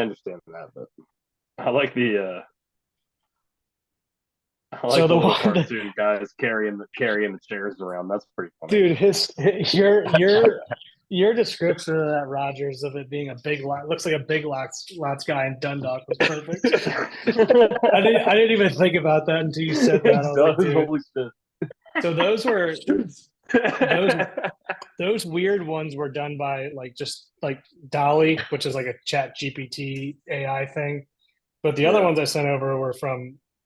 understand that, but I like the I So like the the little one, cartoon guys carrying the chairs around. That's pretty funny. dude, his your description of that Rogers of it being a big lot looks like a big lots guy in Dundalk was perfect. I didn't even think about that until you said that. It I was like, does, dude. holy shit. So those those weird ones were done by like just like Dolly, which is like a Chat GPT AI thing. But the other Yeah. ones I sent over were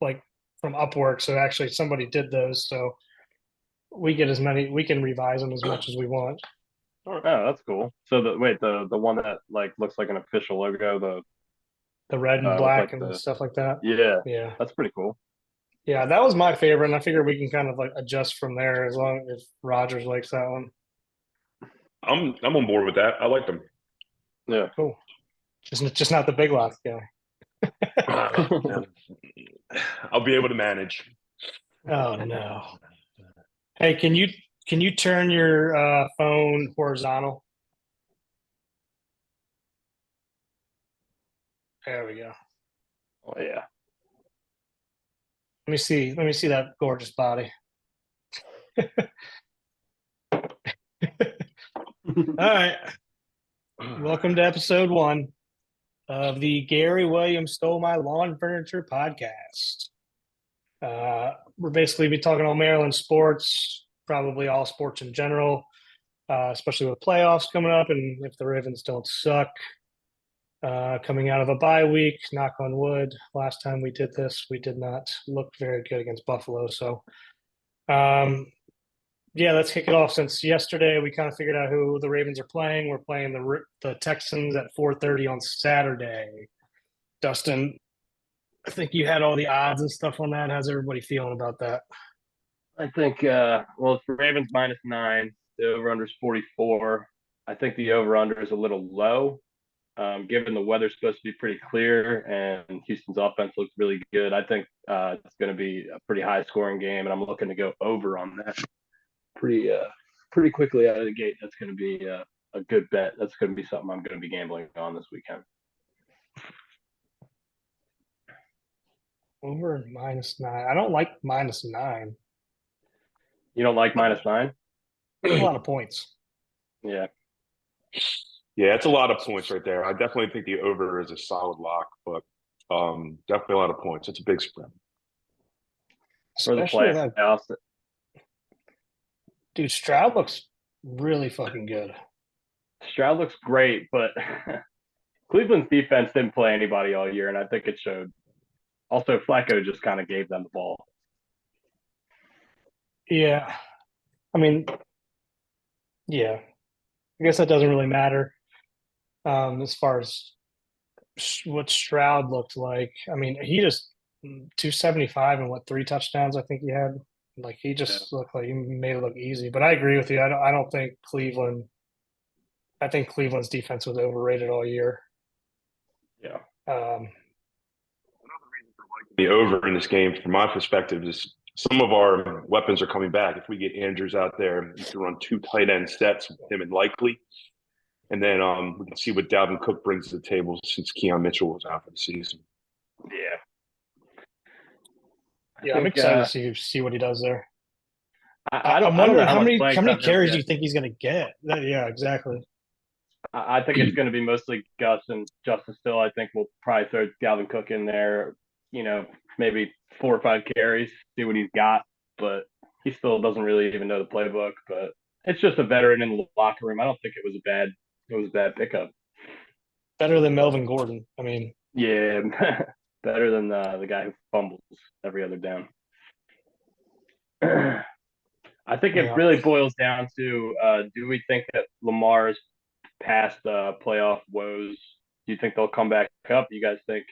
like from Upwork. So actually somebody did those. So we can revise them as much as we want. Oh, that's cool. So the one that like looks like an official logo, The red and the with black like and the stuff like that. yeah, Yeah. that's pretty cool. Yeah, that was my favorite, and I figure we can kind of like adjust from there as long as Rogers likes that one. I'm on board with that. I like them. Yeah. Cool. Just not the big lots guy. Yeah. I'll be able to manage. Oh no. Hey, can you turn your phone horizontal? There we go. Oh yeah. Let me see. Let me see that gorgeous body. All right. Welcome to episode one of the Gary Williams Stole My Lawn Furniture podcast. We're basically be talking all Maryland sports, probably all sports in general, especially with playoffs coming up, and if the Ravens don't suck, coming out of a bye week. Knock on wood. Last time we did this, we did not look very good against Buffalo. So, um, yeah, let's kick it off. Since yesterday, we kind of figured out who the Ravens are playing. We're playing the Texans at 4:30 on Saturday. Dustin, I think you had all the odds and stuff on that. How's everybody feeling about that? I think well it's Ravens -9. The over under is 44. I think the over under is a little low. Given the weather's supposed to be pretty clear and Houston's offense looks really good, I think it's going to be a pretty high scoring game, and I'm looking to go over on that pretty pretty quickly out of the gate. That's going to be a good bet. That's going to be something I'm going to be gambling on this weekend. Over -9. I don't like -9. You don't like -9? It's a lot of points. Yeah, Yeah, it's a lot of points right there. I definitely think the over is a solid lock, but definitely a lot of points. It's a big spread. for the Especially with that playoffs. dude, Stroud looks really fucking good. Stroud looks great, but Cleveland's defense didn't play anybody all year, and I think it showed. Also, Flacco just kind of gave them the ball. Yeah. I mean, yeah. I guess that doesn't really matter as far as what Stroud looked like. I mean, he just 275 and what three touchdowns I think he had. Like he Yeah. just looked like he made it look easy. But I agree with you. I don't think Cleveland. I think Cleveland's defense was overrated all year. Yeah. Um, The over in this game, from my perspective, is some of our weapons are coming back. If we get Andrews out there, we can run two tight end sets with him and Likely. And then we can see what Dalvin Cook brings to the table since Keon Mitchell was out for the season. Yeah. yeah, I'm think excited to see what he does there. I I'm don't know wondering how much playing how many time he'll carries do get. you think he's going to get? Yeah, exactly. I think it's going to be mostly Gus and Justice still. I think we'll probably throw Dalvin Cook in there, you know, maybe 4 or 5 carries, see what he's got. But he still doesn't really even know the playbook. But it's just a veteran in the locker room. I don't think it was a bad pickup. Better than Melvin Gordon. I mean, Yeah, better than the guy who fumbles every other down. I think it yeah. really boils down to do we think that Lamar's past playoff woes? Do you think they'll come back up? You guys think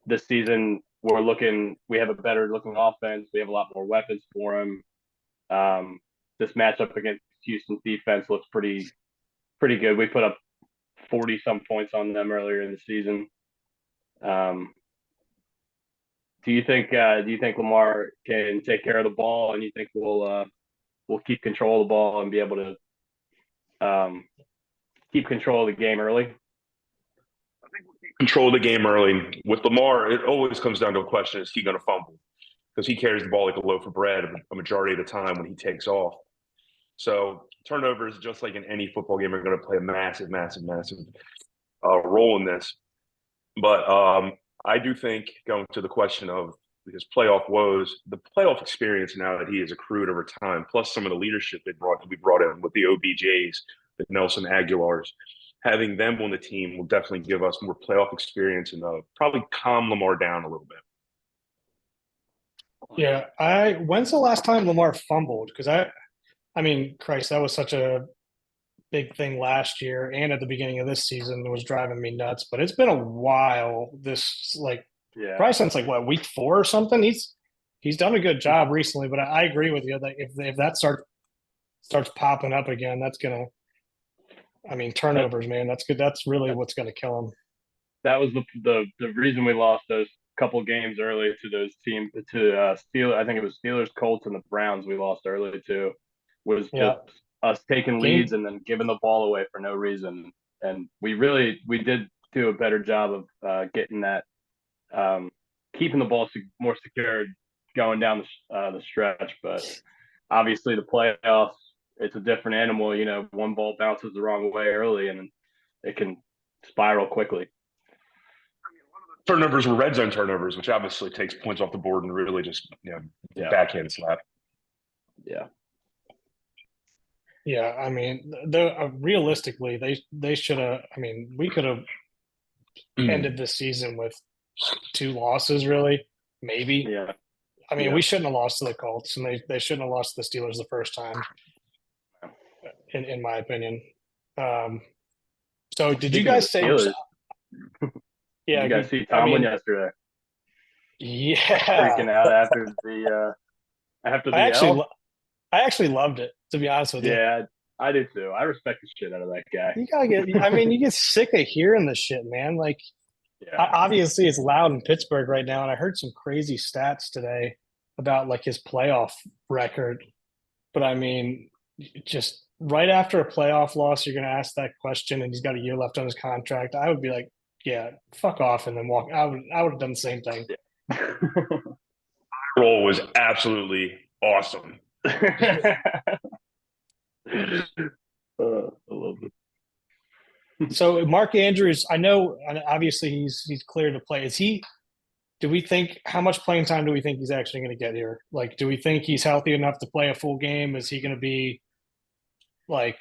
this season we have a better looking offense, we have a lot more weapons for him. This matchup against Houston's defense looks pretty good. We put up 40 some points on them earlier in the season. Um, do you think Lamar can take care of the ball, and you think we'll keep control of the ball and be able to keep control of the game early? I think we'll keep control the game early. With Lamar, it always comes down to a question: is he going to fumble? Because he carries the ball like a loaf of bread a majority of the time when he takes off. So turnovers, just like in any football game, are going to play a massive, massive, massive role in this. But I do think, going to the question of his playoff woes, the playoff experience now that he has accrued over time, plus some of the leadership we brought in with the OBJs, the Nelson Aguilars, having them on the team will definitely give us more playoff experience and probably calm Lamar down a little bit. Yeah, when's the last time Lamar fumbled? Because I mean, Christ, that was such a big thing last year and at the beginning of this season. It was driving me nuts. But it's been a while. This Yeah. probably since what, week 4 or something. He's done a good job recently. But I agree with you that if that starts popping up again, that's gonna. I mean, turnovers, man. That's good. That's really what's gonna kill him. That was the reason we lost those couple games early to those teams to Steelers. I think it was Steelers, Colts, and the Browns. We lost early to was Yeah. just us taking leads and then giving the ball away for no reason. And we did do a better job of getting that keeping the ball more secure going down the stretch. But obviously the playoffs, it's a different animal. You know, one ball bounces the wrong way early and it can spiral quickly. Turnovers were red zone turnovers, which obviously takes points off the board and really just backhand slap. Yeah. Yeah, I mean, realistically, they should have. I mean, we could have ended this season with 2 losses, really, maybe. Yeah. I mean, we shouldn't have lost to the Colts, and they shouldn't have lost to the Steelers the first time, in my opinion. So, did you guys say? Yeah, you guys see Tomlin yesterday? Yeah, freaking out after the I actually loved it, to be honest with you. Yeah, I do too. I respect the shit out of that guy. You gotta get. I mean, you get sick of hearing this shit, man. Like, obviously, it's loud in Pittsburgh right now, and I heard some crazy stats today about like his playoff record. But I mean, just right after a playoff loss, you're going to ask that question, and he's got a year left on his contract. I would be like, yeah, fuck off, and then walk. I would have done the same thing. Role was absolutely awesome. I love it. So Mark Andrews, I know obviously he's clear to play. Do we think how much playing time do we think he's actually going to get here? Like, do we think he's healthy enough to play a full game? Is he going to be like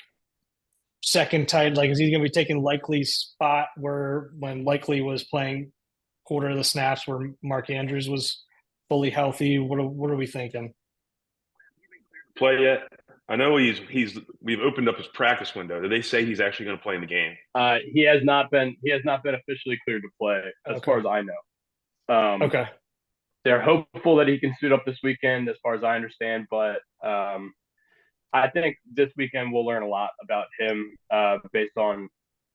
second tight? Like, is he going to be taking Likely's spot when Likely was playing quarter of the snaps where Mark Andrews was fully healthy? What are we thinking? Play yet? I know we've opened up his practice window. Did they say he's actually going to play in the game? He has not been officially cleared to play as far as I know. Okay. They're hopeful that he can suit up this weekend, as far as I understand. But I think this weekend we'll learn a lot about him based on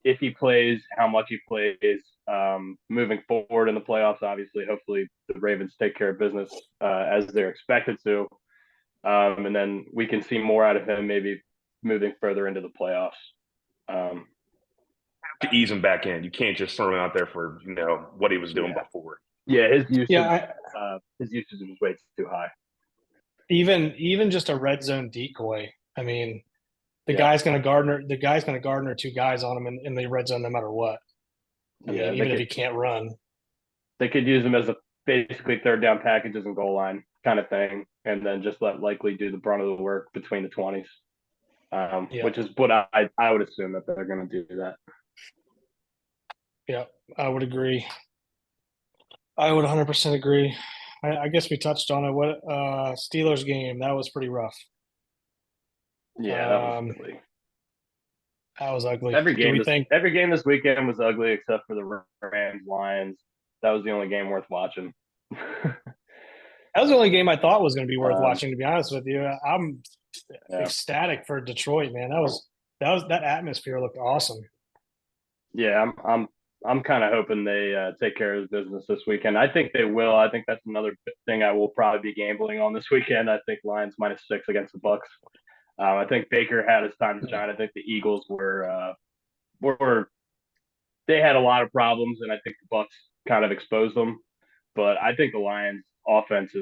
if he plays, how much he plays, moving forward in the playoffs. Obviously, hopefully the Ravens take care of business as they're expected to. And then we can see more out of him maybe moving further into the playoffs. To ease him back in. You can't just throw him out there for what he was doing before. Yeah, his usage was way too high. Even just a red zone decoy. I mean, the guy's going to garner 2 guys on him in the red zone no matter what. I mean, even if he can't run, they could use him as a basically third down packages and goal line kind of thing, and then just let Likely do the brunt of the work between the 20s, which is what I would assume that they're going to do that. Yeah, I would agree. I would 100% agree. I guess we touched on it. What Steelers game, that was pretty rough. Yeah, that was ugly. That was ugly. Every game this weekend was ugly except for the Rams Lions. That was the only game worth watching. That was the only game I thought was going to be worth watching, to be honest with you. I'm ecstatic for Detroit, man. That atmosphere looked awesome. Yeah, I'm kind of hoping they take care of business this weekend. I think they will. I think that's another thing I will probably be gambling on this weekend. I think Lions -6 against the Bucks. I think Baker had his time to shine. I think the Eagles were they had a lot of problems, and I think the Bucks kind of exposed them. But I think the Lions' offense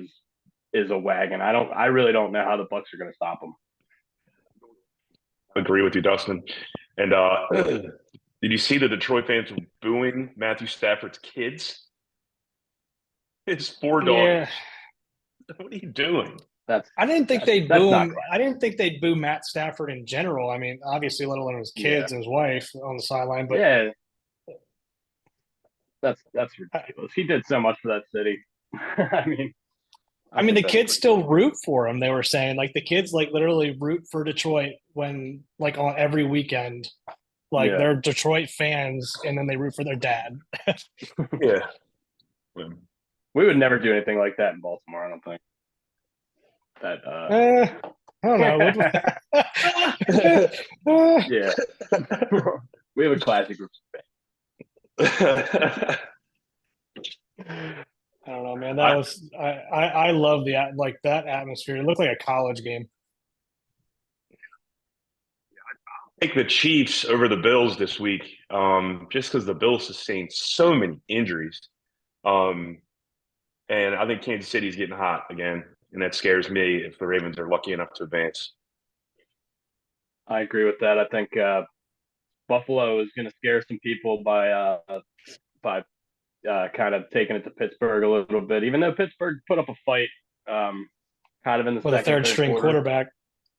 is a wagon. I really don't know how the Bucks are going to stop them. Agree with you, Dustin. And did you see the Detroit fans booing Matthew Stafford's kids? His four daughters. Yeah. What are you doing? I didn't think they'd that's boo not him. class. I didn't think they'd boo Matt Stafford in general. I mean, obviously, let alone his kids and his wife on the sideline. But Yeah, that's ridiculous. He did so much for that city. I the think that's kids pretty still cool. root for him. They were saying like the kids like literally root for Detroit when like on every weekend, like Yeah. they're Detroit fans, and then they root for their dad. Yeah. We would never do anything like that in Baltimore. I don't think. That I don't know. yeah. We have a classy group of fans. I don't know, man. I love like that atmosphere. It looked like a college game. Take the Chiefs over the Bills this week, just because the Bills sustained so many injuries. And I think Kansas City's getting hot again, and that scares me if the Ravens are lucky enough to advance. I agree with that. I think Buffalo is going to scare some people by kind of taking it to Pittsburgh a little bit, even though Pittsburgh put up a fight kind of in the With a third string quarter. quarterback.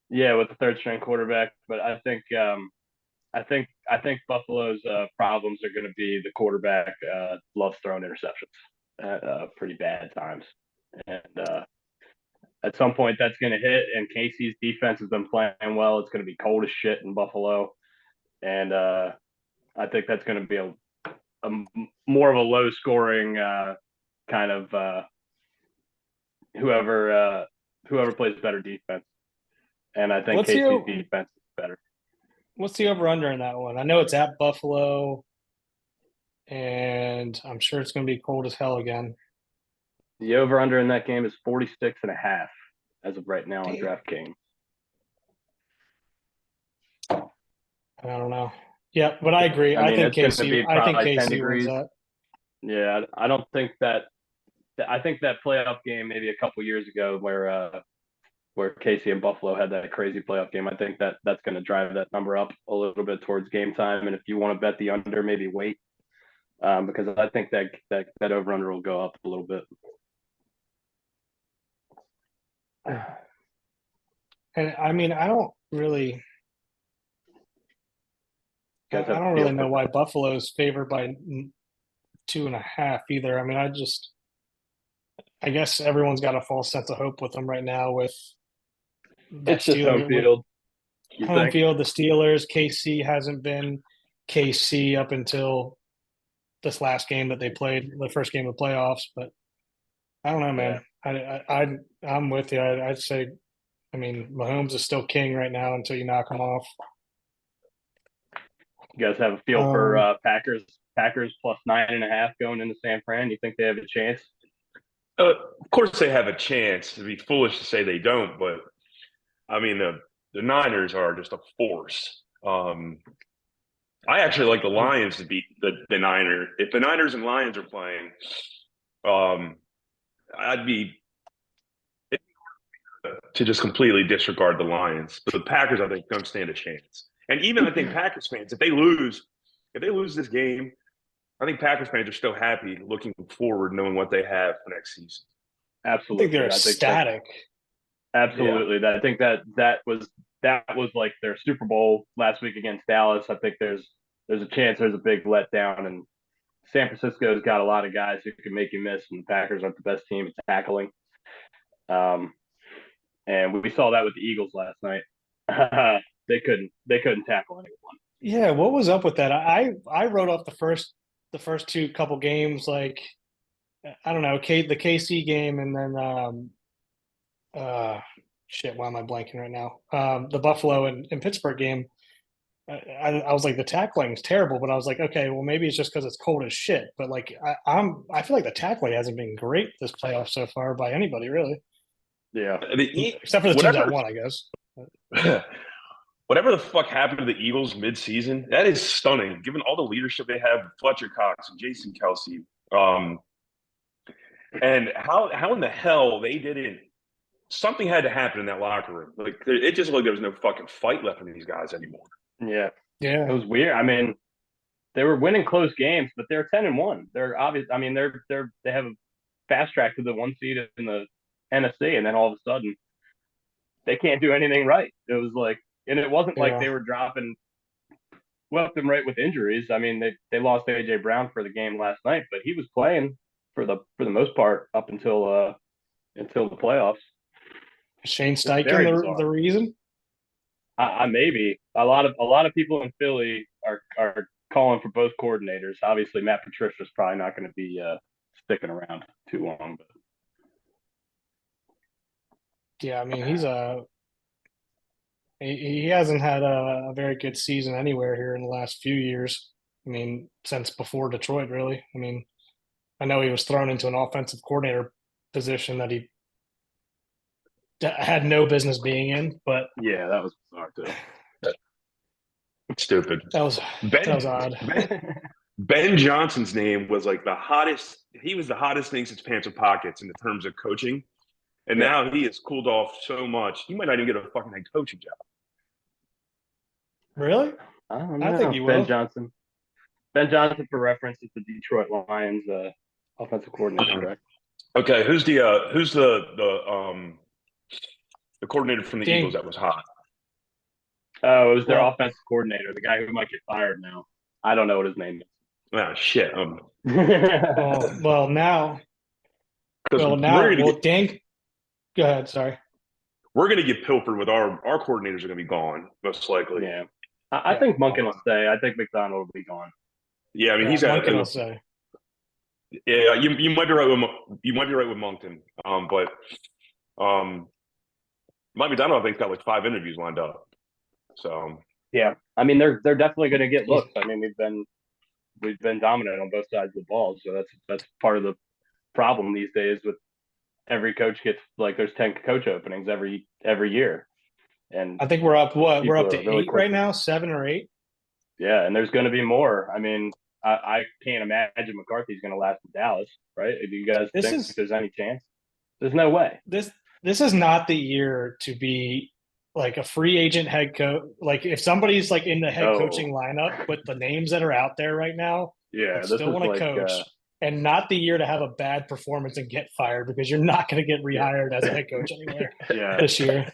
Yeah, with the third string quarterback. But I think Buffalo's problems are going to be the quarterback loves throwing interceptions at pretty bad times, and at some point that's going to hit. And Casey's defense has been playing well. It's going to be cold as shit in Buffalo, and I think that's going to be a more of a low scoring kind of whoever plays better defense. And I think Casey's defense is better. What's the over under in that one? I know it's at Buffalo, and I'm sure it's going to be cold as hell again. The over under in that game is 46.5 as of right now on DraftKings. I don't know. Yeah, but I agree. I think KC. I think KC wins that. Yeah, I don't think that. I think that playoff game maybe a couple years ago where Casey and Buffalo had that crazy playoff game. I think that's going to drive that number up a little bit towards game time. And if you want to bet the under, maybe wait because I think that over under will go up a little bit. And I don't really. I don't really know why Buffalo's favored by 2.5 either. I guess everyone's got a false sense of hope with them right now with it's just home field. Home field, the Steelers. KC hasn't been KC up until this last game that they played, the first game of playoffs. But I don't know, man. Yeah. I'm with you. I'd say, Mahomes is still king right now until you knock him off. You guys have a feel for Packers plus 9.5 going into San Fran? You think they have a chance? Of course they have a chance. It'd be foolish to say they don't, but the Niners are just a force. I actually like the Lions to beat the Niners. If the Niners and Lions are playing, I'd be to just completely disregard the Lions. But the Packers, I think, don't stand a chance. And even I think Packers fans, if they lose this game, I think Packers fans are still happy looking forward, knowing what they have for next season. Absolutely. I think they're ecstatic. Absolutely. Yeah. I think that was like their Super Bowl last week against Dallas. I think there's a chance there's a big letdown, and San Francisco's got a lot of guys who can make you miss, and the Packers aren't the best team at tackling. And we saw that with the Eagles last night. They couldn't tackle anyone. Yeah, what was up with that? I wrote off the first two couple games, like I don't know, the KC game, and then why am I blanking right now? The Buffalo and Pittsburgh game. I was like, the tackling is terrible, but I was like, okay, well maybe it's just because it's cold as shit. But like I feel like the tackling hasn't been great this playoff so far by anybody really. Yeah, except for the teams that won, I guess. whatever the fuck happened to the Eagles mid-season, that is stunning, given all the leadership they have with Fletcher Cox and Jason Kelsey. And how in the hell they didn't something had to happen in that locker room. Like it just looked like there was no fucking fight left in these guys anymore. Yeah. Yeah. It was weird. I mean, they were winning close games, but they're 10-1. They're obvious. I mean, they have a fast track to the 1 seed in the NFC, and then all of a sudden they can't do anything right. It was like, and it wasn't like they were dropping left and right with injuries. I mean, they lost AJ Brown for the game last night, but he was playing for the most part up until the playoffs. Shane Steichen the reason? Maybe a lot of people in Philly are calling for both coordinators. Obviously, Matt Patricia's probably not going to be sticking around too long. But yeah, I mean he hasn't had a very good season anywhere here in the last few years. I mean, since before Detroit, really. I mean, I know he was thrown into an offensive coordinator position that he had no business being in, but yeah, that was bizarre too. Stupid. That was odd. Ben Johnson's name was like the hottest. He was the hottest thing since Pants with Pockets in the terms of coaching, and now he has cooled off so much. He might not even get a fucking head coaching job. Really? I don't know. I think he will. Ben Johnson, for reference, is the Detroit Lions offensive coordinator, correct? Okay, who's the coordinator from the Eagles that was hot? Oh, it was their offensive coordinator, the guy who might get fired now. I don't know what his name is. Oh shit. Now. Dan. Go ahead. Sorry. We're going to get pilfered with our coordinators are going to be gone most likely. Yeah, I think Monken will stay. I think McDonald will be gone. Yeah, I mean he's got. Monken will stay. Yeah, you might be right with Moncton, but Mike McDonald I think got like 5 interviews lined up. So yeah, I mean they're definitely going to get looks. I mean we've been dominant on both sides of the ball, so that's part of the problem these days. With every coach gets like there's 10 coach openings every year, and I think we're up. We're up to really 8 right now, 7 or 8. Yeah, and there's going to be more. I mean, I can't imagine McCarthy's going to last in Dallas, right? Do you guys think there's any chance? There's no way. This is not the year to be like a free agent head coach. Like if somebody's like in the head coaching lineup with the names that are out there right now, yeah, still want to coach, and not the year to have a bad performance and get fired because you're not going to get rehired as a head coach anywhere this year.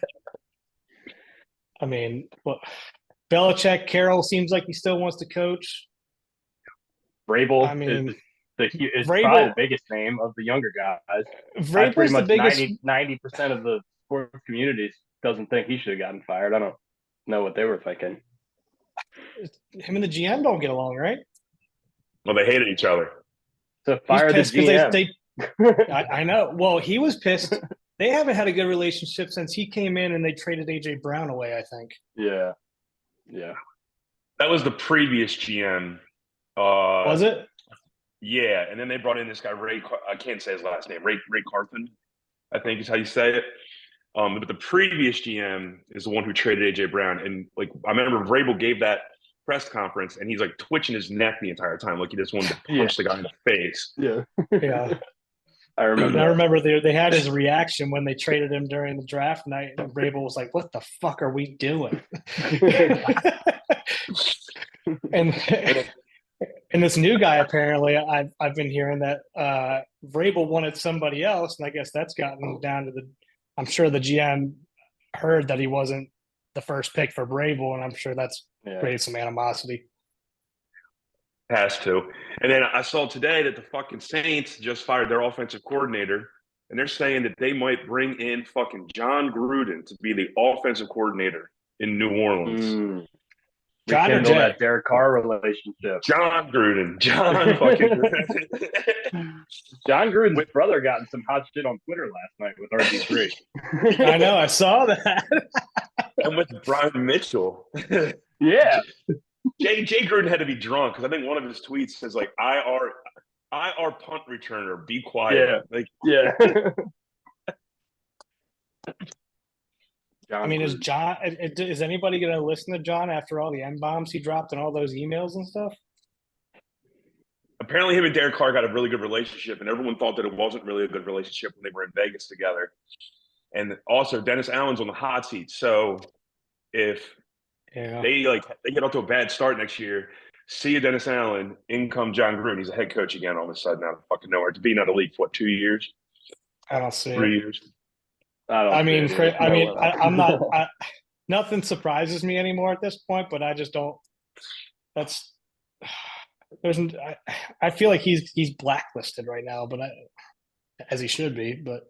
I mean, Belichick, Carroll seems like he still wants to coach. Vrabel, I mean, is probably the biggest name of the younger guys. Vrabel's pretty much the biggest. 90% of the sports communities doesn't think he should have gotten fired. I don't know what they were thinking. Him and the GM don't get along, right? Well, they hated each other. So fire the GM. I know. Well, he was pissed. They haven't had a good relationship since he came in and they traded AJ Brown away, I think. Yeah. That was the previous GM. Was it? Yeah, and then they brought in this guy Ray. I can't say his last name. Ray Carthen, I think is how you say it. But the previous GM is the one who traded AJ Brown, and like I remember Vrabel gave that press conference, and he's like twitching his neck the entire time, like he just wanted to punch the guy in the face. Yeah. I remember they had his reaction when they traded him during the draft night, and Vrabel was like, "What the fuck are we doing?" And this new guy, apparently, I've been hearing that Vrabel wanted somebody else, and I guess that's gotten down to I'm sure the GM heard that he wasn't the first pick for Vrabel, and I'm sure that's created some animosity. Has to. And then I saw today that the fucking Saints just fired their offensive coordinator, and they're saying that they might bring in fucking John Gruden to be the offensive coordinator in New Orleans. John or Jay? That Derek Carr relationship. John Gruden. John fucking Gruden. John Gruden's brother got in some hot shit on Twitter last night with RG3. I know, I saw that. And with Brian Mitchell. Yeah. Jay Gruden had to be drunk because I think one of his tweets says like IR punt returner, be quiet. Yeah. John I mean, is Gruden. John? Is anybody going to listen to John after all the M bombs he dropped and all those emails and stuff? Apparently, him and Derek Carr got a really good relationship, and everyone thought that it wasn't really a good relationship when they were in Vegas together. And also, Dennis Allen's on the hot seat. So if Yeah, they get off to a bad start next year, see you, Dennis Allen. In come John Gruden. He's a head coach again all of a sudden out of fucking nowhere. To be out of the league for what, 2 years, I don't see 3 it. years. I mean, I'm not. No. Nothing surprises me anymore at this point, but I just don't. That's there's. I feel like he's blacklisted right now, but as he should be. But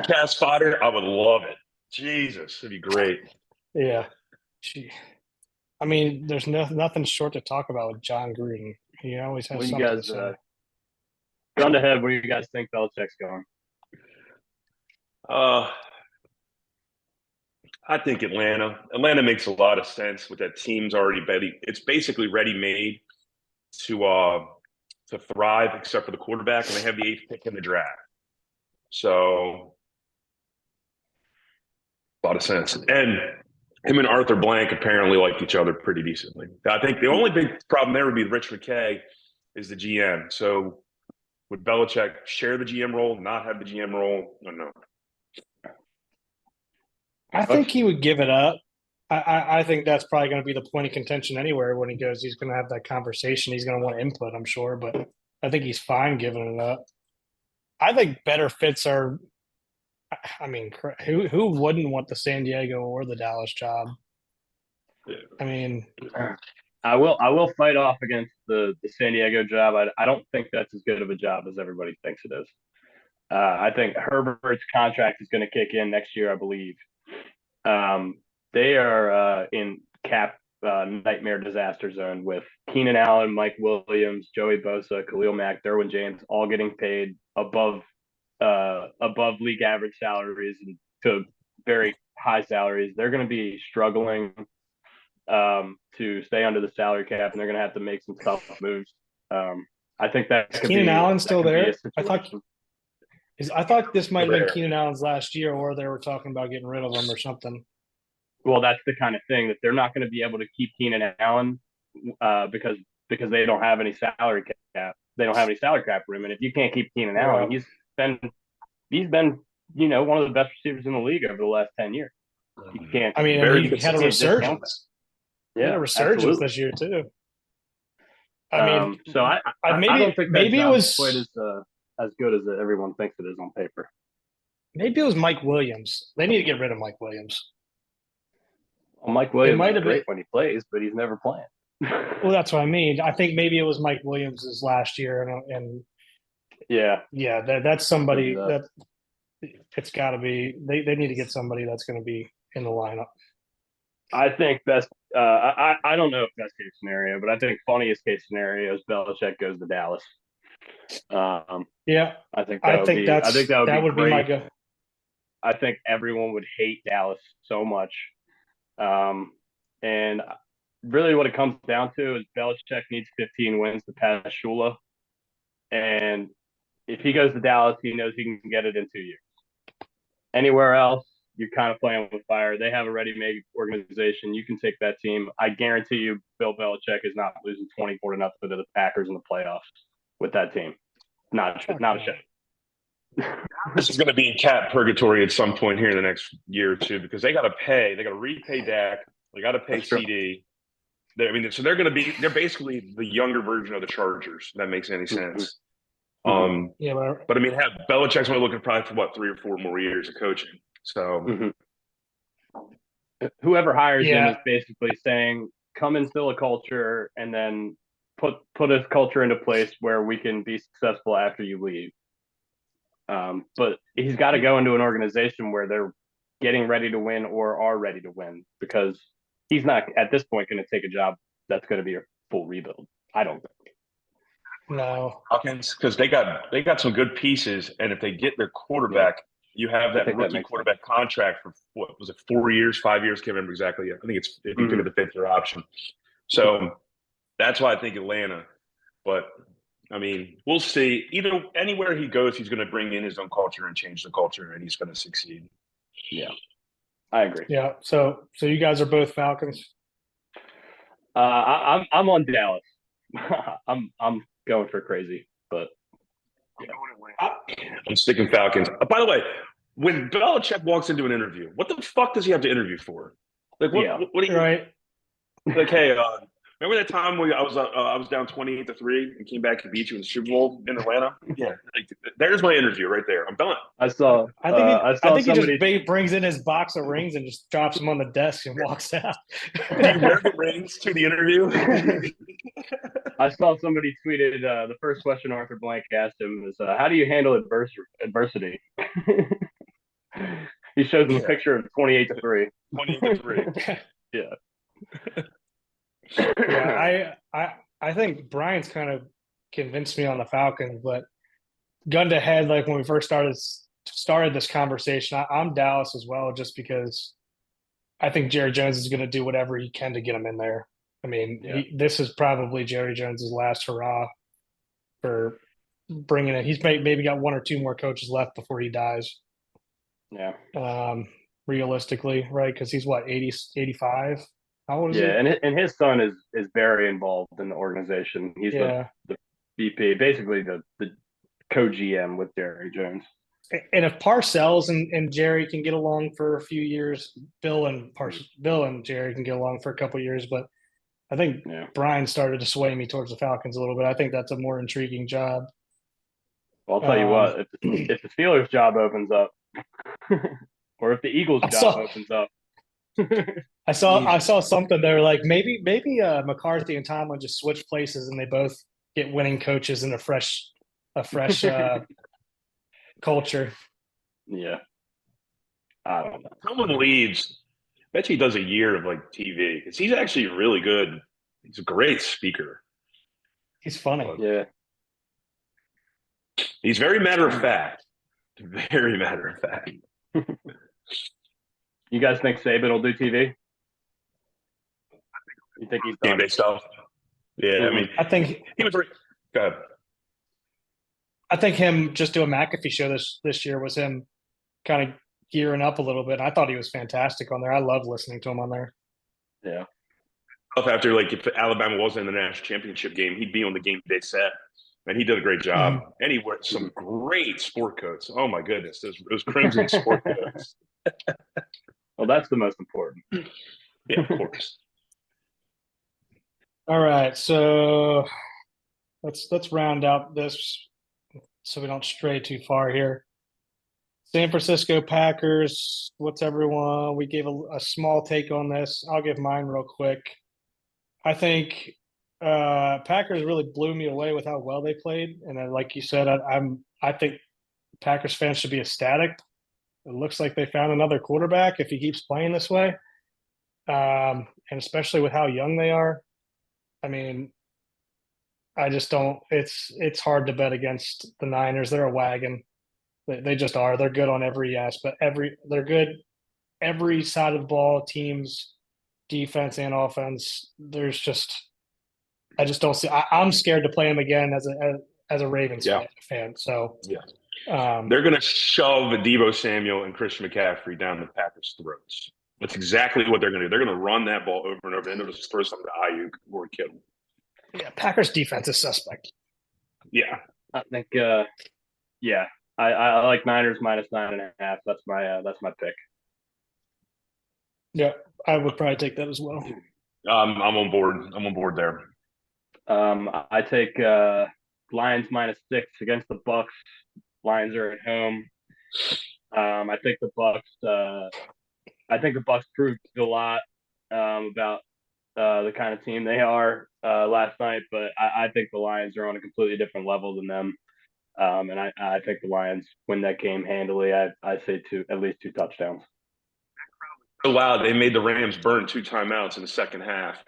Cast fodder, I would love it. Jesus, it'd be great. yeah, gee. I mean, there's nothing short to talk about with John Gruden. He always has What do you something guys, to say. gun to head, where do you guys think Belichick's going? Uh, I think Atlanta. Atlanta makes a lot of sense with that team's already ready. It's basically ready made to thrive, except for the quarterback, and they have the 8th pick in the draft. So a lot of sense. And him and Arthur Blank apparently like each other pretty decently. I think the only big problem there would be Rich McKay is the GM. So would Belichick share the GM role, not have the GM role? I don't know. I think he would give it up. I think that's probably going to be the point of contention anywhere when he goes. He's going to have that conversation. He's going to want input, I'm sure, but I think he's fine giving it up. I think better fits are. I mean, who wouldn't want the San Diego or the Dallas job? I mean, I will fight off against the San Diego job. I don't think that's as good of a job as everybody thinks it is. I think Herbert's contract is going to kick in next year, I believe. They are in cap nightmare disaster zone with Keenan Allen, Mike Williams, Joey Bosa, Khalil Mack, Derwin James, all getting paid above league average salaries and to very high salaries. They're going to be struggling to stay under the salary cap, and they're going to have to make some tough moves. I think that is could Keenan be Allen still there? situation. I thought this might have been Keenan Allen's last year, or they were talking about getting rid of him or something. Well, that's the kind of thing that they're not going to be able to keep Keenan Allen because they don't have any salary cap. They don't have any salary cap room, and if you can't keep Keenan Allen, he's been one of the best receivers in the league over the last 10 years. You can't. I mean, he had a resurgence. Yeah, he had a resurgence this year too. I mean, so I don't think maybe it was quite as good as everyone thinks it is on paper. Maybe it was Mike Williams. They need to get rid of Mike Williams. Well, Mike Williams is great when he plays, but he's never playing. Well, that's what I mean. I think maybe it was Mike Williams' last year, and that's somebody that it's got to be. They need to get somebody that's going to be in the lineup. I think best. I don't know if best case scenario, but I think funniest case scenario is Belichick goes to Dallas. Yeah, I think that would be my go. I think everyone would hate Dallas so much. And really what it comes down to is Belichick needs 15 wins to pass Shula. And if he goes to Dallas, he knows he can get it in 2 years. Anywhere else, you're kind of playing with fire. They have a ready-made organization. You can take that team. I guarantee you Bill Belichick is not losing 24-0 to the Packers in the playoffs with that team. Not a shot. This is going to be in cap purgatory at some point here in the next year or two because they got to pay. They got to repay Dak. They got to pay CD. So they're basically the younger version of the Chargers. If that makes any sense. But I mean, Belichick's only looking probably for what 3 or 4 more years of coaching. So whoever hires him is basically saying, "Come instill a culture, and then put a culture into place where we can be successful after you leave." But he's got to go into an organization where they're getting ready to win or are ready to win because he's not at this point going to take a job that's going to be a full rebuild. I don't think. No, because they got some good pieces, and if they get their quarterback, you have that rookie quarterback contract for what was it 4 years, 5 years? Can't remember exactly. I think it's if you pick the 5th year option. So that's why I think Atlanta. But I mean, we'll see. Anywhere he goes, he's going to bring in his own culture and change the culture, and he's going to succeed. Yeah. I agree. Yeah. So you guys are both Falcons. I'm on Dallas. I'm going for crazy, but I'm sticking Falcons. By the way, when Belichick walks into an interview, what the fuck does he have to interview for? Like, yeah, what do you Right. like? Hey, remember that time when I was down 28-3 and came back to beat you in the Super Bowl in Atlanta? Yeah, like, there's my interview right there. I'm done. I saw I I saw think he just somebody. brings in his box of rings and just drops them on the desk and walks out. Do you wear the rings to the interview? I saw somebody tweeted the first question Arthur Blank asked him was, "How do you handle adversity?" He shows him a Yeah, picture of 28-3. 28-3. Yeah. Yeah, I think Brian's kind of convinced me on the Falcons, but gun to head, like when we first started this conversation, I'm Dallas as well, just because I think Jerry Jones is going to do whatever he can to get him in there. I mean, Yeah. this is probably Jerry Jones's last hurrah for bringing it. He's maybe got one or two more coaches left before he dies. Yeah. Realistically, right? Because he's what, 80, 85? How old is he? Yeah, and his son is very involved in the organization. He's Yeah. the VP, basically the co-GM with Jerry Jones. And if Parcells and Jerry can get along for a few years, Bill and Jerry can get along for a couple of years. But I think Yeah. Brian started to sway me towards the Falcons a little bit. I think that's a more intriguing job. Well, I'll tell you what, if the Steelers job opens up, or if the Eagles job opens up, I saw something there like maybe McCarthy and Tomlin just switch places and they both get winning coaches and a fresh culture. Yeah, I don't know. Someone leaves. Bet you he does a year of like TV because he's actually really good. He's a great speaker. He's funny. Yeah, He's very matter of fact. Very matter of fact. You guys think Saban will do TV? You think he's done? Game day stuff. Yeah, I mean, I think he was. Go ahead. I think him just doing McAfee show this year was him kind of gearing up a little bit. I thought he was fantastic on there. I love listening to him on there. Yeah. After like if Alabama wasn't in the national championship game, he'd be on the game day set, and he did a great job. Mm-hmm. And he wore some great sport coats. Oh my goodness, those crimson sport coats. Well, that's the most important. Yeah, of course. All right, so let's round out this so we don't stray too far here. San Francisco Packers. What's everyone? We gave a small take on this. I'll give mine real quick. I think Packers really blew me away with how well they played, and like you said, I think Packers fans should be ecstatic. It looks like they found another quarterback if he keeps playing this way, and especially with how young they are. I mean, I just don't. It's hard to bet against the Niners. They're a wagon. They just are. They're good on every aspect. They're good every side of the ball. Teams, defense and offense. I just don't see. I'm scared to play them again as a Ravens fan. So they're going to shove Deebo Samuel and Christian McCaffrey down the Packers' throats. That's exactly what they're going to do. They're going to run that ball over and over, and they'll just throw something to Ayuk or Kittle. Yeah, Packers defense is suspect. Yeah, I think. Yeah, I like Niners -9.5. That's my pick. Yeah, I would probably take that as well. I'm on board. I'm on board there. I take Lions -6 against the Bucks. Lions are at home. I think the Bucks. I think the Bucks proved a lot about the kind of team they are last night, but I think the Lions are on a completely different level than them. And I think the Lions win that game handily. I say at least 2 touchdowns. So loud, they made the Rams burn 2 timeouts in the second half.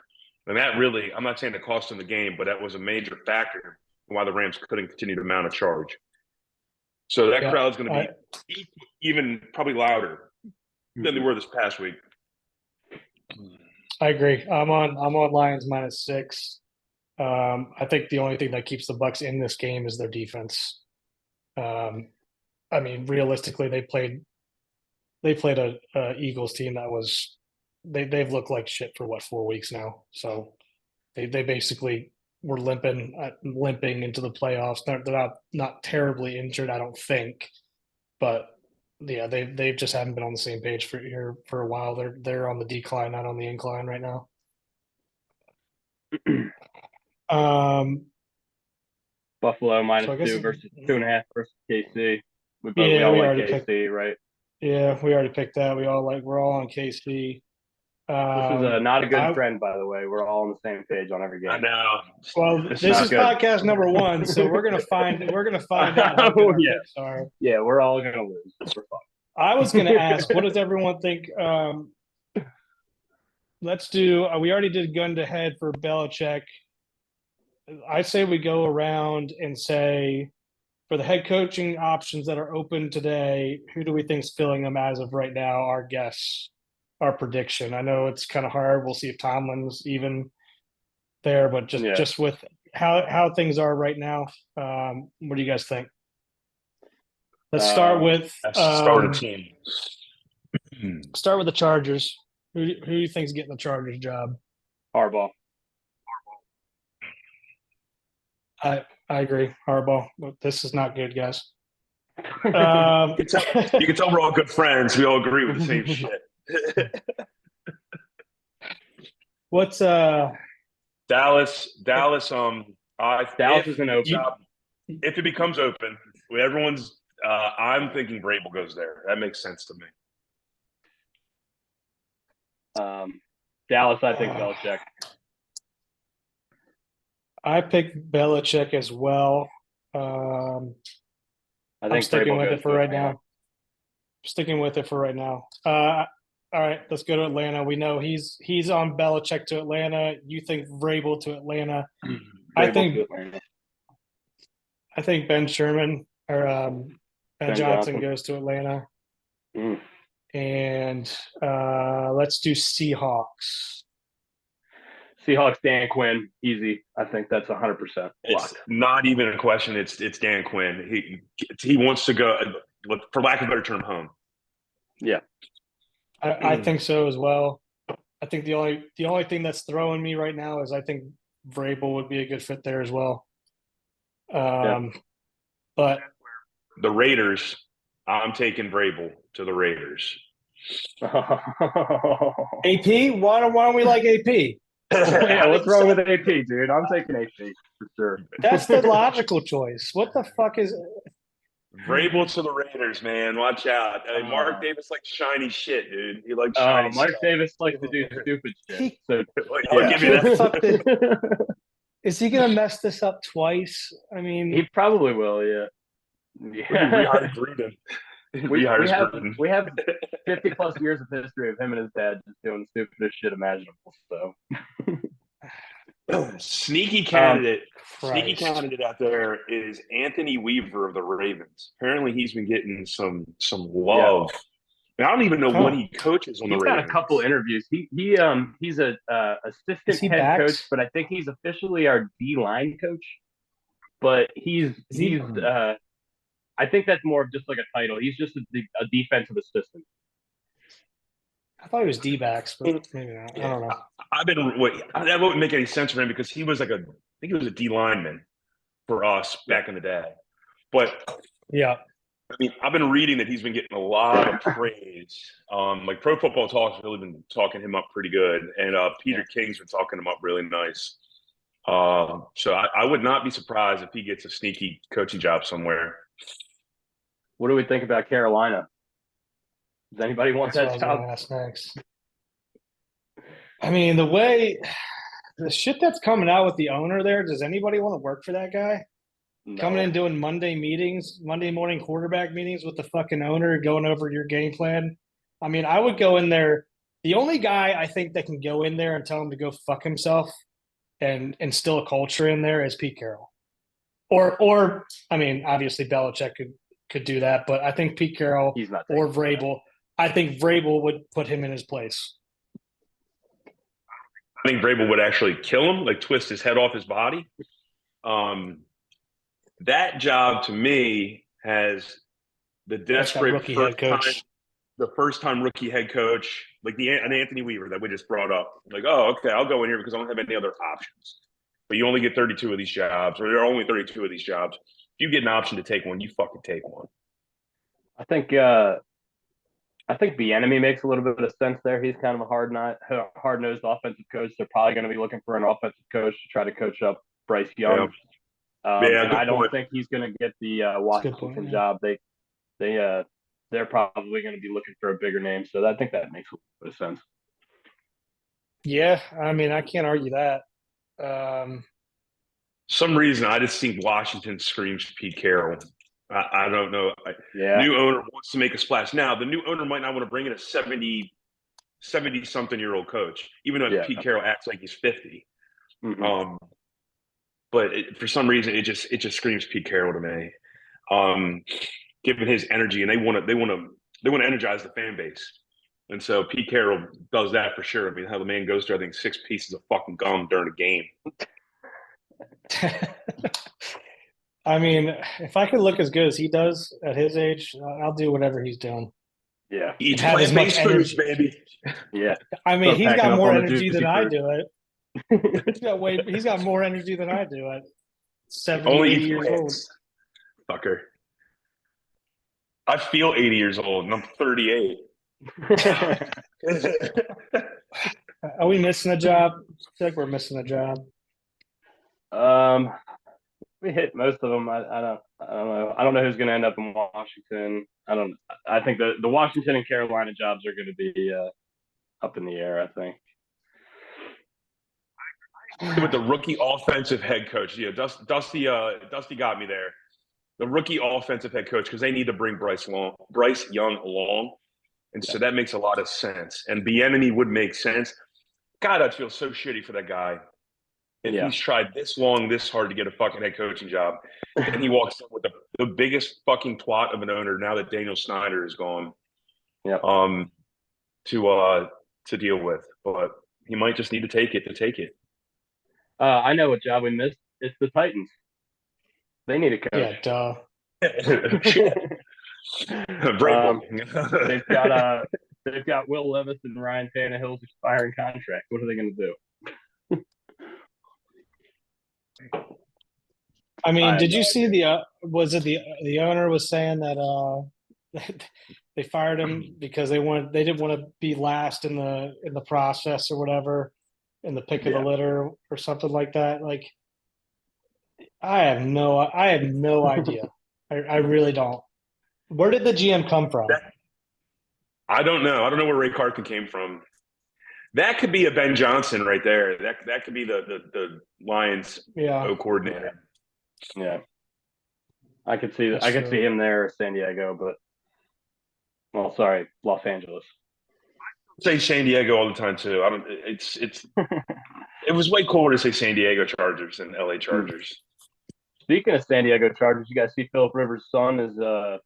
And that really, I'm not saying it cost them the game, but that was a major factor in why the Rams couldn't continue to mount a charge. So that crowd's going to be even probably louder than they were this past week. I agree. I'm on Lions -6. I think the only thing that keeps the Bucks in this game is their defense. I mean, realistically, they played they played a Eagles team that was they've looked like shit for what 4 weeks now. So they basically were limping into the playoffs. They're not terribly injured, I don't think, but yeah, they just haven't been on the same page for a while. They're on the decline, not on the incline right now. Buffalo minus so I guess 2 versus 2.5 versus KC. We yeah, all we like already KC, picked. right? Yeah, we already picked that. We're all on KC. This is not a good I, trend, by the way. We're all on the same page on every I game. know. well, It's this not is good. podcast number 1, so we're gonna find out how good Oh, our yeah. picks are. Yeah, we're all gonna lose. We're fine. I was gonna ask, what does everyone think? Let's do. We already did gun to head for Belichick. I say we go around and say, for the head coaching options that are open today, who do we think's filling them as of right now? Our guess, our prediction. I know it's kind of hard. We'll see if Tomlin's even there, but just with how things are right now, what do you guys think? Let's start with Start a team. start with the Chargers. Who do you think's getting the Chargers job? Harbaugh. I agree. Harbaugh. This is not good, guys. You can tell we're all good friends. We all agree with the same shit. What's Dallas. Dallas isn't open. If it becomes open, everyone's. I'm thinking Vrabel goes there. That makes sense to me. Dallas, I think Belichick. I picked Belichick as well. I think I'm sticking Vrabel with goes it for to right Atlanta. now. Sticking with it for right now. All right, let's go to Atlanta. We know he's on Belichick to Atlanta. You think Vrabel to Atlanta? I think Ben Sherman or Ben Johnson goes to Atlanta. And let's do Seahawks. Seahawks, Dan Quinn, easy. I think that's 100%. It's not even a question. It's Dan Quinn. He wants to go, for lack of a better term, home. Yeah, I think so as well. I think the only thing that's throwing me right now is I think Vrabel would be a good fit there as well. But the Raiders, I'm taking Vrabel to the Raiders. AP? Why don't we like AP? Yeah, what's wrong with AP, dude? I'm taking AP for sure. That's the logical choice. What the fuck is Vrabel to the Raiders, man. Watch out. Mark Davis likes shiny shit, dude. He likes shiny Mark stuff. Davis likes to do stupid shit. I'll give you that. Is he going to mess this up twice? I mean, he probably will, yeah. We hired Gruden. We have 50 plus years of history of him and his dad just doing the stupidest shit imaginable. So sneaky candidate out there is Anthony Weaver of the Ravens. Apparently, he's been getting some love. Yeah. And I don't even know when he coaches on the Ravens. He's got a couple interviews. He's a assistant head coach, but I think he's officially our D-line coach. But I think that's more of just like a title. He's just a defensive assistant. I thought he was D-backs, but maybe not. I don't know. That wouldn't make any sense for him because he was I think he was a D lineman for us back in the day. But yeah, I mean, I've been reading that he's been getting a lot of praise. Like Pro Football Talk's really been talking him up pretty good, and Peter King's been talking him up really nice. So I would not be surprised if he gets a sneaky coaching job somewhere. What do we think about Carolina? Does anybody want that job? Ask next. I mean, the shit that's coming out with the owner there, does anybody want to work for that guy? No. Coming in doing Monday morning quarterback meetings with the fucking owner, going over your game plan. I mean, I would go in there. The only guy I think that can go in there and tell him to go fuck himself and instill a culture in there is Pete Carroll. Or I mean, obviously Belichick could do that, but I think Pete Carroll or Vrabel. I think Vrabel would put him in his place. I think Vrabel would actually kill him, like twist his head off his body. That job to me has the desperate rookie head coach. the first-time rookie head coach, like an Anthony Weaver that we just brought up. Like, oh, okay, I'll go in here because I don't have any other options. But you only get 32 of these jobs, or there are only 32 of these jobs. If you get an option to take one, you fucking take one. I think Bieniemy makes a little bit of sense there. He's kind of a hard-nosed offensive coach. They're probably going to be looking for an offensive coach to try to coach up Bryce Young. And I don't think he's going to get the Washington job. They're probably going to be looking for a bigger name. So I think that makes a little bit of sense. Yeah, I mean, I can't argue that. Some reason I just think Washington screams Pete Carroll. I don't know. New owner wants to make a splash. Now, the new owner might not want to bring in a 70-something-year-old coach, even though Pete Carroll acts like he's 50. Mm-hmm. But for some reason, it just screams Pete Carroll to me. Given his energy, and they want to energize the fan base, and so Pete Carroll does that for sure. I mean, how the man goes through, I think, 6 pieces of fucking gum during a game. I mean, if I could look as good as he does at his age, I'll do whatever he's doing. Yeah, he eats plant-based foods, baby. Yeah, I mean, he's got more energy than I do it. He's got more energy than I do at 70 years old. Fucker. I feel 80 years old, and I'm 38. Are we missing a job? I feel like we're missing a job. We hit most of them. I don't know. I don't know who's going to end up in Washington. I think the Washington and Carolina jobs are going to be up in the air. I think. With the rookie offensive head coach, yeah, Dusty got me there. The rookie offensive head coach, because they need to bring Bryce Young along, and so that makes a lot of sense. And Bieniemy would make sense. God, I'd feel so shitty for that guy. And he's tried this long, this hard to get a fucking head coaching job, and he walks in with the biggest fucking twat of an owner now that Daniel Snyder is gone. Yeah. To deal with, but he might just need to take it. I know what job we missed. It's the Titans. They need a coach. Yeah, duh. They've got Will Levis and Ryan Tannehill's expiring contract. What are they going to do? I mean, did you see was it the owner was saying that they fired him because they didn't want to be last in the process or whatever, in the pick of the litter or something like that? Like, I have no idea. I really don't. Where did the GM come from? I don't know. I don't know where Ray Carton came from. That could be a Ben Johnson right there. That could be the Lions coordinator. Yeah, I could see that. I could see him there, San Diego, but Los Angeles. I say San Diego all the time too. It's it was way cooler to say San Diego Chargers than LA Chargers. Speaking of San Diego Chargers, you guys see Philip Rivers' son is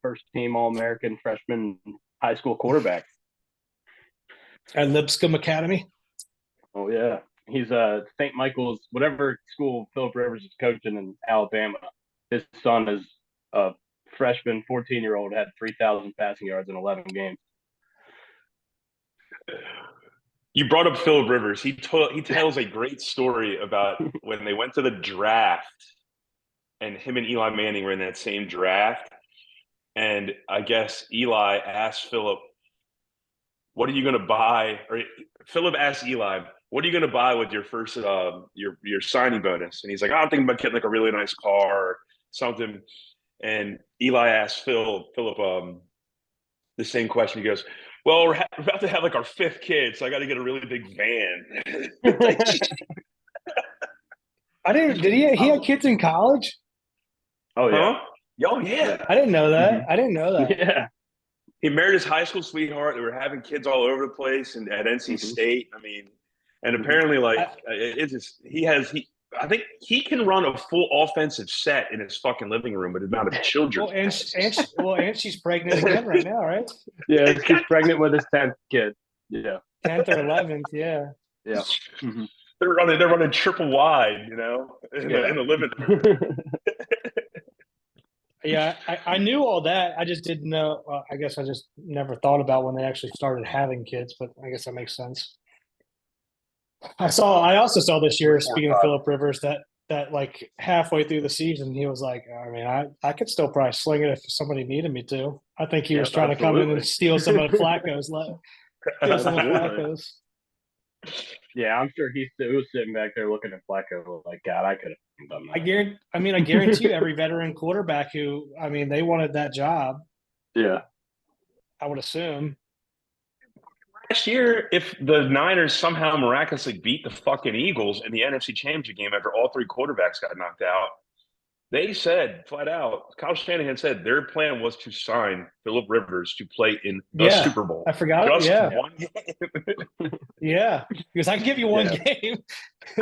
first team All-American freshman high school quarterback at Lipscomb Academy. Oh yeah, he's St. Michael's, whatever school Philip Rivers is coaching in Alabama. His son is a freshman, 14-year-old, had 3,000 passing yards in 11 games. You brought up Philip Rivers. He tells a great story about when they went to the draft, and him and Eli Manning were in that same draft. And I guess Eli asked Philip, "What are you going to buy?" Or Philip asked Eli, "What are you going to buy with your first your signing bonus?" And he's like, "I'm thinking about getting like a really nice car or something." And Eli asked Philip the same question. He goes, "Well, we're about to have like our 5th kid, so I got to get a really big van." Did he have kids in college? Oh yeah. Huh? Oh yeah. I didn't know that. Mm-hmm. I didn't know that. Yeah. He married his high school sweetheart. They were having kids all over the place and at NC State. I mean, and apparently I think he can run a full offensive set in his fucking living room with the amount of children. And she's pregnant again right now, right? Yeah, she's pregnant with his 10th kid. Yeah. 10th or 11th, yeah. Yeah. Mm-hmm. They're running triple wide, in the living room. Yeah, I knew all that. I just didn't know. I guess I just never thought about when they actually started having kids, but I guess that makes sense. I also saw this year, speaking of Philip Rivers, that like halfway through the season, he was like, I mean, I could still probably sling it if somebody needed me to. I think he was trying to come in and steal some of Flacco's. Steal some of Flacco's. Yeah, I'm sure he was sitting back there looking at Flacco like, God, I could have done that. I guarantee you, every veteran quarterback who, they wanted that job. Yeah, I would assume. Last year, if the Niners somehow miraculously beat the fucking Eagles in the NFC Championship game after all three quarterbacks got knocked out, they said flat out, Kyle Shanahan said their plan was to sign Philip Rivers to play in the Super Bowl. I forgot. Just Yeah. one game. Yeah. Because I can give you one game.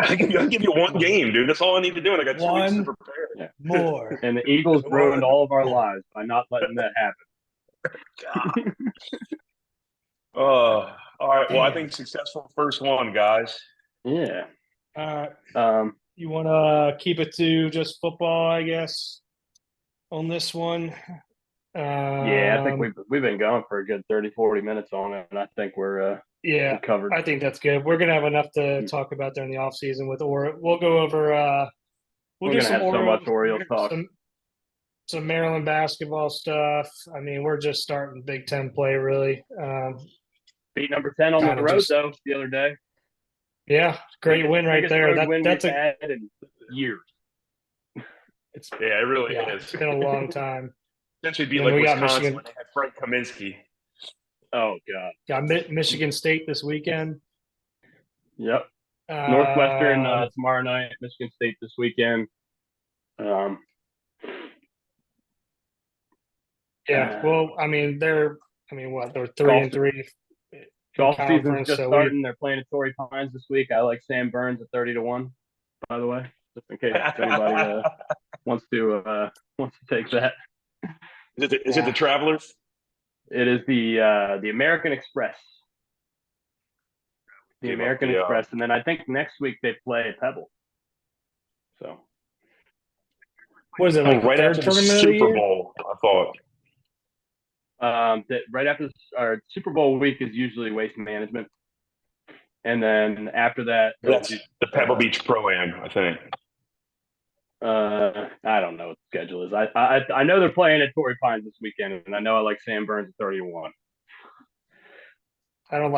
I can give you one game, dude. That's all I need to do. And I got 2 weeks to prepare. Yeah. More. And the Eagles ruined all of our lives by not letting that happen. All right. Well, I think successful first one, guys. Yeah. You want to keep it to just football, I guess, on this one? Yeah, I think we've been going for a good 30, 40 minutes on it, and I think we're covered. I think that's good. We're gonna have enough to talk about during the off season with We'll go over. We're gonna have so much Orioles talk. Some Maryland basketball stuff. I mean, we're just starting Big Ten play, really. Beat number 10 on the road though the other day. Yeah, great win right there. That's had in years. It really is. It's been a long time. Since we beat Wisconsin when they had Frank Kaminsky. Oh God. Got Michigan State this weekend. Yep. Northwestern tomorrow night. Michigan State this weekend. Yeah. Well, they're 3-3. Golf season's just starting. They're playing at Torrey Pines this week. I like Sam Burns at 30-1. By the way, just in case anybody wants to take that. Is it the Travelers? It is the American Express. The American Express, and then I think next week they play at Pebble. So, what is it like? Right after the Super Bowl, I thought. That right after our Super Bowl week is usually Waste Management, and then after that, that's the Pebble Beach Pro-Am, I think. I don't know what the schedule is. I know they're playing at Torrey Pines this weekend, and I know I like Sam Burns at 30-1. I don't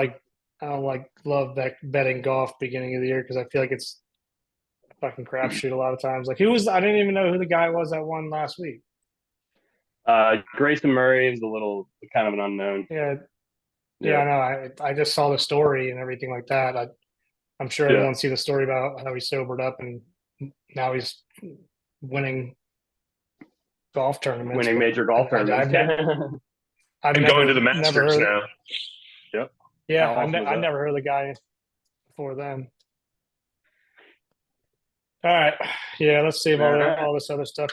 love betting golf beginning of the year because I feel like it's a fucking crapshoot a lot of times. Like I didn't even know who the guy was that won last week. Grayson Murray is a little kind of an unknown. Yeah, I know. I just saw the story and everything like that. I'm sure everyone see the story about how he sobered up and now he's winning golf tournaments. Winning major golf tournaments. I've going to the Masters now. Yep. Yeah, I never heard of the guy before then. All right. Yeah, let's save all this other stuff